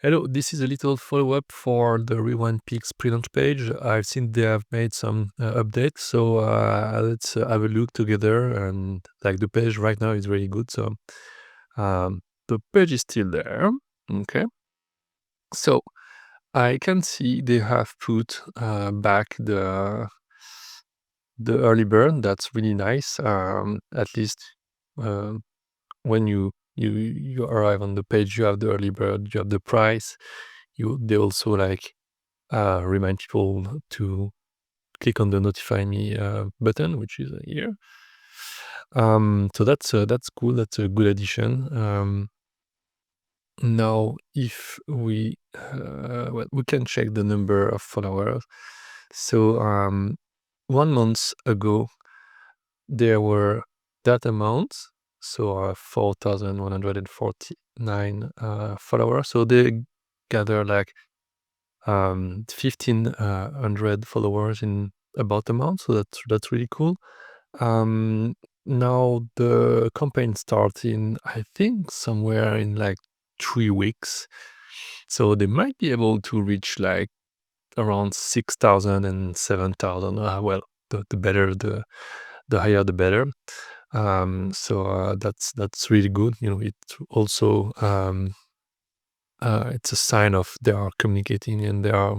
Hello, this is a little follow-up for the Rewindpix pre-launch page. I've seen they have made some updates, so let's have a look together. And like the page right now is really good, so the page is still there. Okay, so I can see they have put back the early bird. That's really nice. At least um, when you arrive on the page, you have the early bird, you have the price. They also like remind people to click on the notify me button, which is here. So that's cool. That's a good addition. Now, if we well, we can check the number of followers. So 1 month ago, there were that amount, so 4,149 followers. So they gather like 1,500 followers in about a month, so that's really cool. Um, Now the campaign starts in, I think, somewhere in like 3 weeks, so they might be able to reach like around 6,000 and 7,000. Well, the better the higher the better. So that's really good. It also it's a sign of they are communicating and they are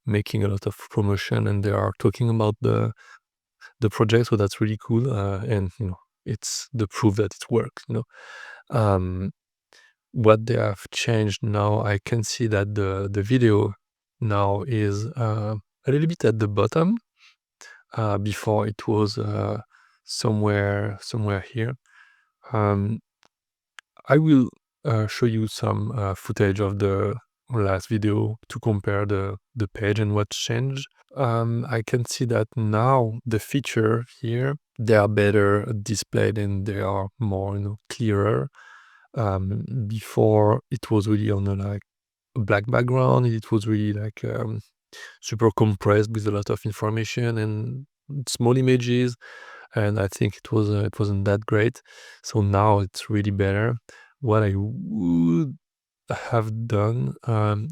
making a lot of promotion and they are talking about the project. So that's really cool. And it's the proof that it works. Um, what they have changed now, I can see that the video now is a little bit at the bottom. Before it was somewhere here. Um, I will show you some footage of the last video to compare the page and what's changed. I can see that now the feature here, they are better displayed and they are more clearer. Before it was really on a like black background. It was really like super compressed with a lot of information and small images, and I think it wasn't that great. So now it's really better. What I would have done,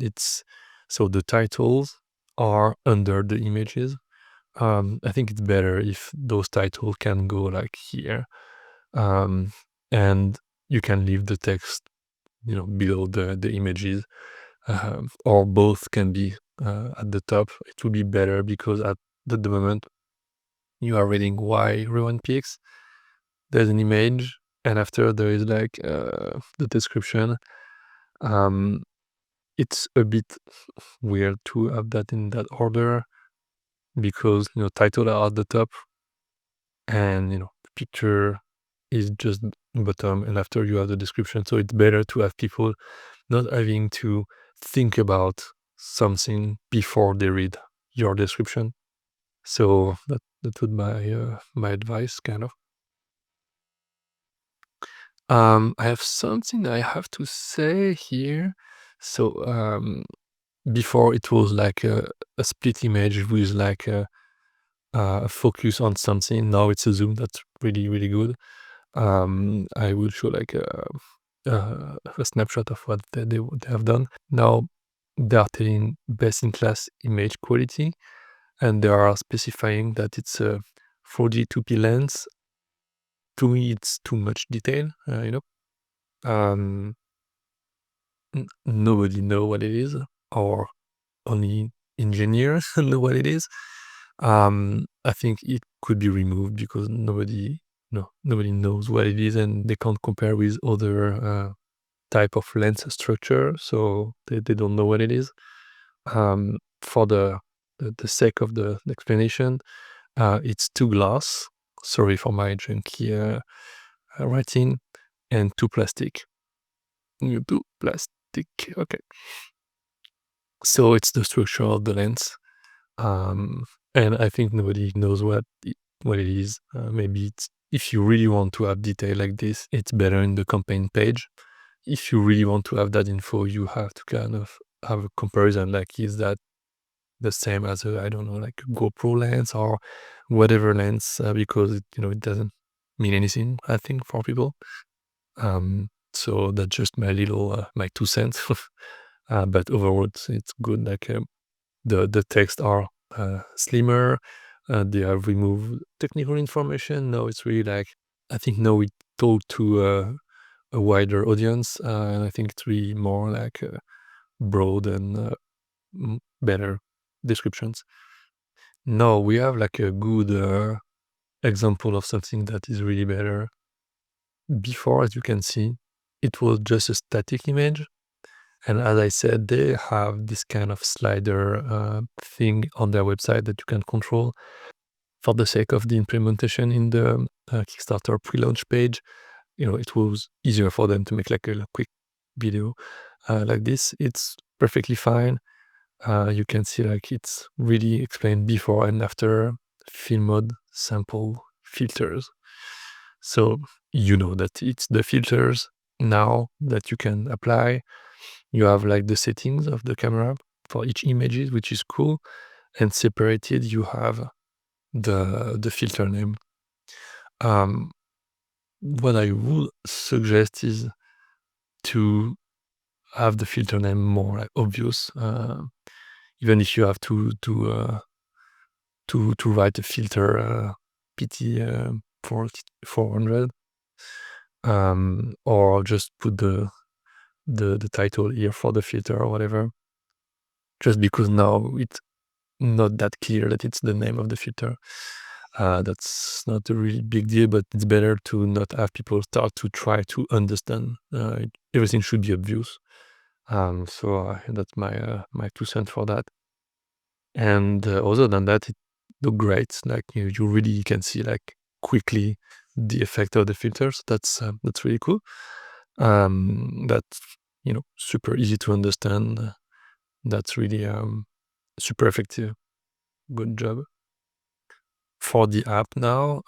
it's so the titles are under the images. I think it's better if those titles can go like here, um, and you can leave the text, below the images, or both can be at the top. It would be better because at the moment you are reading why Rewindpix, there's an image, and after there is like the description. Um, it's a bit weird to have that in that order because title are at the top and the picture is just bottom, and after you have the description. So it's better to have people not having to think about something before they read your description. So that would my advice, kind of. I have something I have to say here. So before it was like a split image with like a focus on something. Now it's a zoom that's really really good. I will show like a snapshot of what they have done. Now they are telling best in class image quality, and they are specifying that it's a 4G 2P lens. To me, it's too much detail. Um, Nobody know what it is, or only engineers know what it is. I think it could be removed because nobody knows what it is, and they can't compare with other type of lens structure, so they don't know what it is. For the sake of the explanation, it's two glass. Sorry for my junky writing, and two plastic. Two plastic. Okay. So it's the structure of the lens. Um, and I think nobody knows what it is. Maybe it's, if you really want to have detail like this, it's better in the campaign page. If you really want to have that info, you have to kind of have a comparison. Like, is that the same as I don't know, like a GoPro lens or whatever lens? Because it doesn't mean anything, I think, for people. So that's just my little my 2 cents. but overall it's good. Like the text are slimmer. They have removed technical information. Now it's really like I think now we talk to a wider audience, and I think it's really more like broad and better descriptions. No, we have like a good example of something that is really better. Before, as you can see, it was just a static image. And as I said, they have this kind of slider thing on their website that you can control for the sake of the implementation in the Kickstarter pre-launch page. It was easier for them to make like a quick video like this. It's perfectly fine. You can see like it's really explained before and after film mode sample filters. So that it's the filters now that you can apply. You have like the settings of the camera for each images, which is cool. And separated, you have the filter name. What I would suggest is to have the filter name more like obvious, even if you have to write a filter PT 400, or just put the title here for the filter or whatever. Just because now it's not that clear that it's the name of the filter. That's not a really big deal, but it's better to not have people start to try to understand. Everything should be obvious. So that's my 2 cents for that. And other than that, it look great. Like you really can see like quickly the effect of the filters. That's really cool. That's super easy to understand. That's really super effective. Good job. For the app now,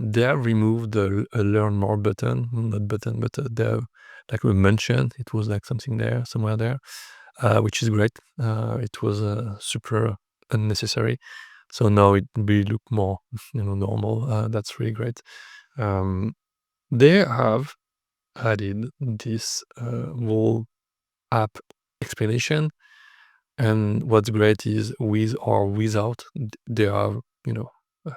they have removed the learn more button, not button, but they have, like we mentioned, it was like something there, somewhere there, which is great. It was super unnecessary. So now it will look more, normal. That's really great. They have added this whole app explanation, and what's great is with or without, they are, uh,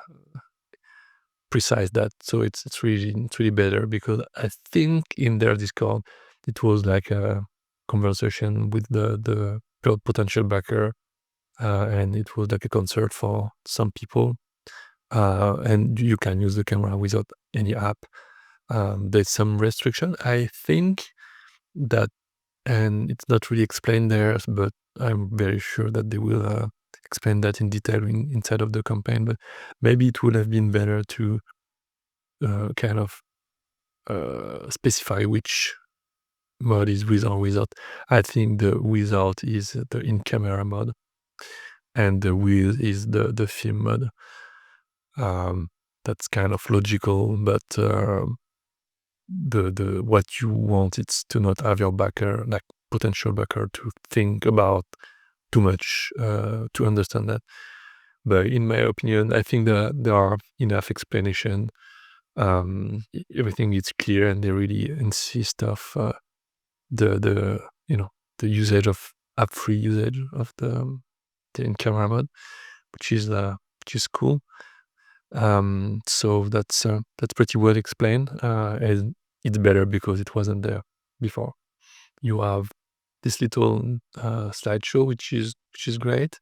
precise that. So it's really better, because I think in their Discord it was like a conversation with the potential backer, and it was like a concert for some people, and you can use the camera without any app. There's some restriction, I think, that, and it's not really explained there, but I'm very sure that they will explain that in detail inside of the campaign. But maybe it would have been better to kind of specify which mode is with or without. I think the without is the in-camera mode, and the with is the film mode. That's kind of logical, but the what you want is to not have your backer, like potential backer, to think about too much to understand that. But in my opinion, I think that there are enough explanation. Everything is clear, and they really insist of the the usage of app-free usage of the in-camera mode, which is cool. So that's pretty well explained, and it's better because it wasn't there before. You have this little slideshow, which is great.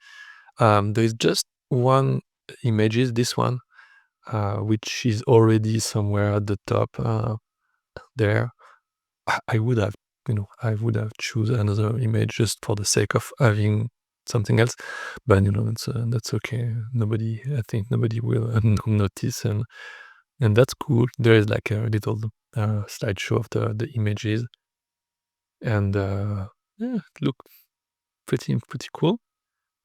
There's just one images, this one, which is already somewhere at the top there. I would have, choose another image just for the sake of having something else, but that's okay. I think nobody will notice, and that's cool. There is like a little slideshow of the images, and yeah, look pretty cool.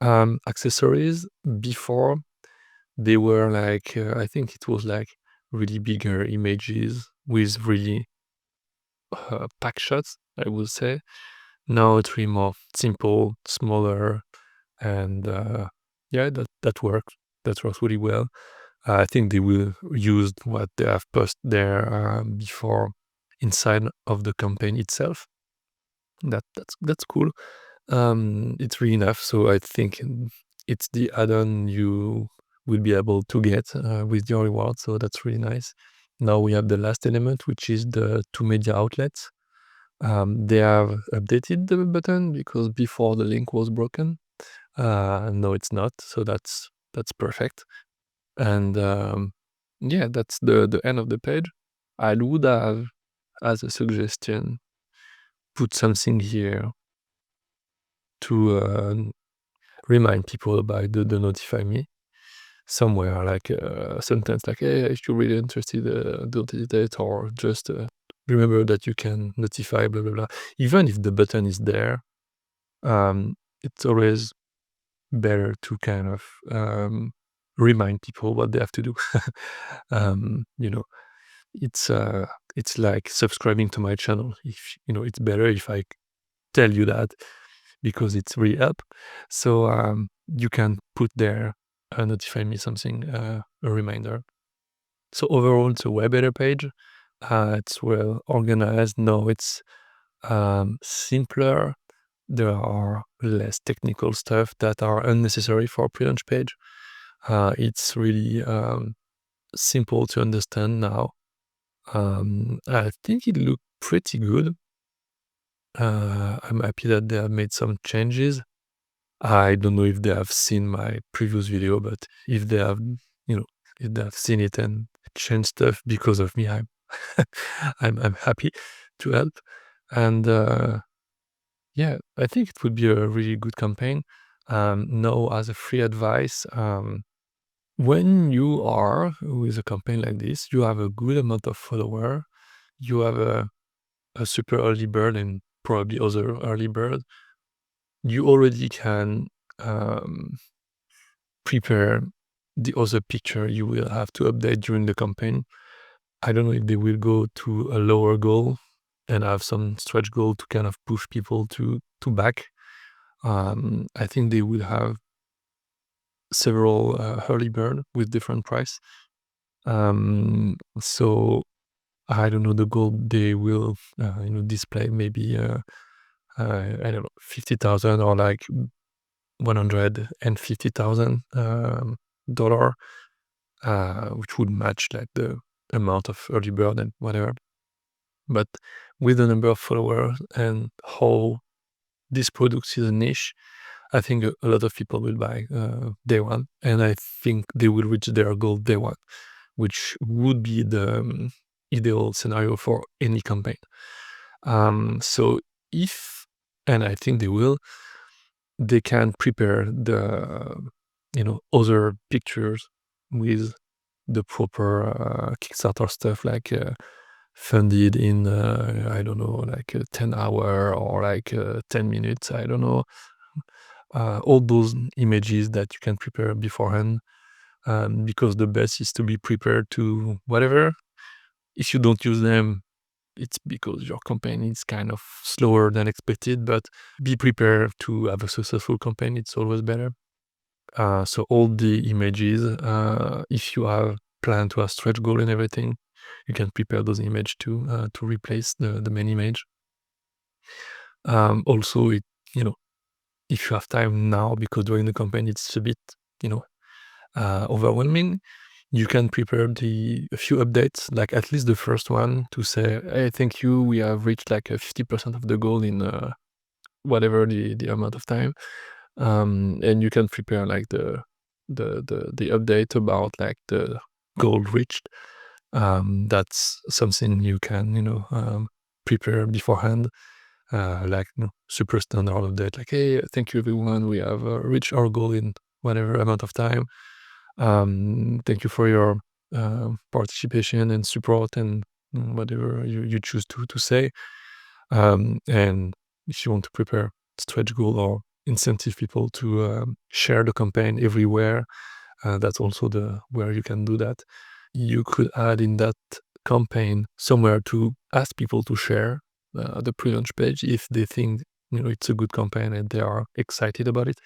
Accessories before, they were like I think it was like really bigger images with really pack shots, I would say. Now it's really more simple, smaller, and yeah, that works. That works really well. I think they will use what they have posted there before inside of the campaign itself. That's cool. It's really enough. So I think it's the add-on you will be able to get with your reward. So that's really nice. Now we have the last element, which is the two media outlets. They have updated the button because before the link was broken. No, it's not. So that's perfect. And yeah, that's the end of the page. I would have, as a suggestion, put something here to remind people about the notify me somewhere, like a sentence like, hey, if you're really interested, don't hesitate, or just remember that you can notify, blah, blah, blah. Even if the button is there, it's always better to kind of remind people what they have to do. You know, it's like subscribing to my channel. If it's better if I tell you that because it's really up. So you can put there notify me something, a reminder. So overall, it's a way better page. It's well organized. No, it's simpler. There are less technical stuff that are unnecessary for a pre-launch page. It's really simple to understand now. I think it looked pretty good. I'm happy that they have made some changes. I don't know if they have seen my previous video, but if they have, you know, if they have seen it and changed stuff because of me, I'm I'm happy to help. And yeah, I think it would be a really good campaign. Now, as a free advice, when you are with a campaign like this, you have a good amount of follower, you have a super early bird and probably other early bird, you already can prepare the other picture you will have to update during the campaign. I don't know if they will go to a lower goal and have some stretch goal to kind of push people to back. I think they will have several early bird with different price. So I don't know the goal they will display maybe I don't know 50,000 or like $150,000 dollar, which would match like the amount of early bird and whatever. But with the number of followers and how this product is a niche, I think a lot of people will buy day one, and I think they will reach their goal day one, which would be the ideal scenario for any campaign. So if, and I think they will, they can prepare the other pictures with the proper Kickstarter stuff, like funded in I don't know, like 10 hour or like 10 minutes, I don't know, all those images that you can prepare beforehand, because the best is to be prepared to whatever. If you don't use them, it's because your campaign is kind of slower than expected, but be prepared to have a successful campaign. It's always better. So all the images, if you have planned to have stretch goal and everything, you can prepare those images to replace the main image. Also, if you have time now, because during the campaign it's a bit, overwhelming, you can prepare a few updates, like at least the first one, to say, hey, thank you, we have reached like 50% of the goal in whatever the amount of time. And you can prepare like the update about like the goal reached. That's something you can prepare beforehand, like super standard update, like, hey, thank you everyone, we have reached our goal in whatever amount of time. Thank you for your participation and support and whatever you choose to say. And if you want to prepare stretch goal or incentive people to share the campaign everywhere, that's also where you can do that. You could add in that campaign somewhere to ask people to share the pre-launch page if they think it's a good campaign and they are excited about it.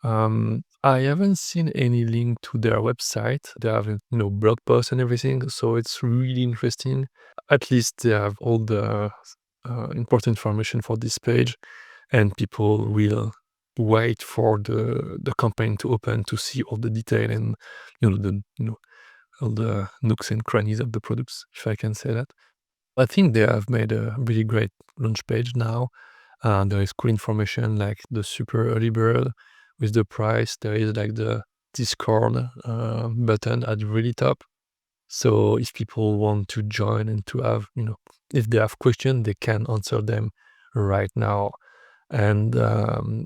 I haven't seen any link to their website. They have blog posts and everything, so it's really interesting. At least they have all the important information for this page, and people will wait for the campaign to open to see all the detail and all the nooks and crannies of the products, if I can say that. I think they have made a really great launch page now. There is cool information like the super early bird with the price. There is like the Discord button at the really top. So if people want to join and to have, if they have questions, they can answer them right now. And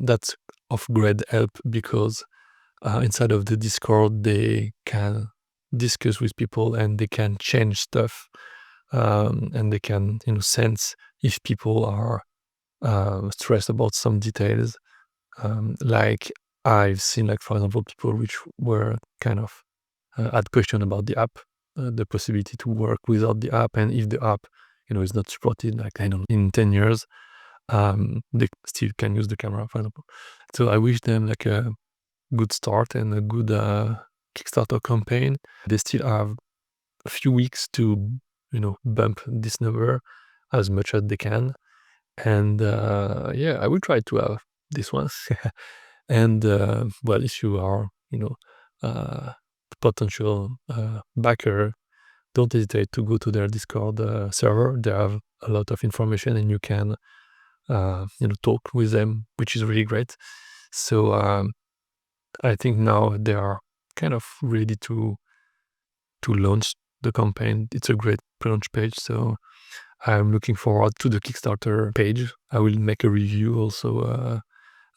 that's of great help because inside of the Discord, they can discuss with people and they can change stuff, and they can, sense if people are stressed about some details. Like I've seen, like for example, people which were kind of had question about the app, the possibility to work without the app, and if the app, is not supported, like I don't know, in 10 years, they still can use the camera, for example. So I wish them like a good start and a good Kickstarter campaign. They still have a few weeks to, bump this number as much as they can. And yeah, I will try to have this one. And well, if you are, potential backer, don't hesitate to go to their Discord server. They have a lot of information, and you can, talk with them, which is really great. So I think now they are kind of ready to launch the campaign. It's a great pre-launch page, so I'm looking forward to the Kickstarter page. I will make a review also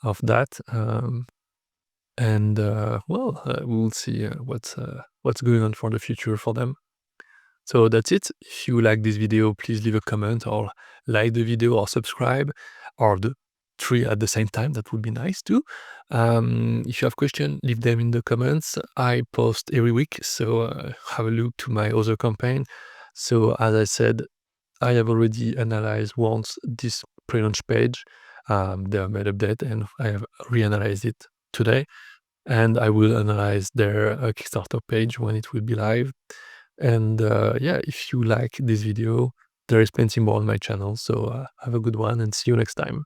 of that, and well, we will see what's going on for the future for them. So that's it. If you like this video, please leave a comment or like the video or subscribe, or the three at the same time. That would be nice too. If you have questions, leave them in the comments. I post every week, so have a look to my other campaign. So as I said, I have already analyzed once this pre-launch page. They have made update, and I have reanalyzed it today. And I will analyze their Kickstarter page when it will be live. And yeah, if you like this video, there is plenty more on my channel. So have a good one and see you next time.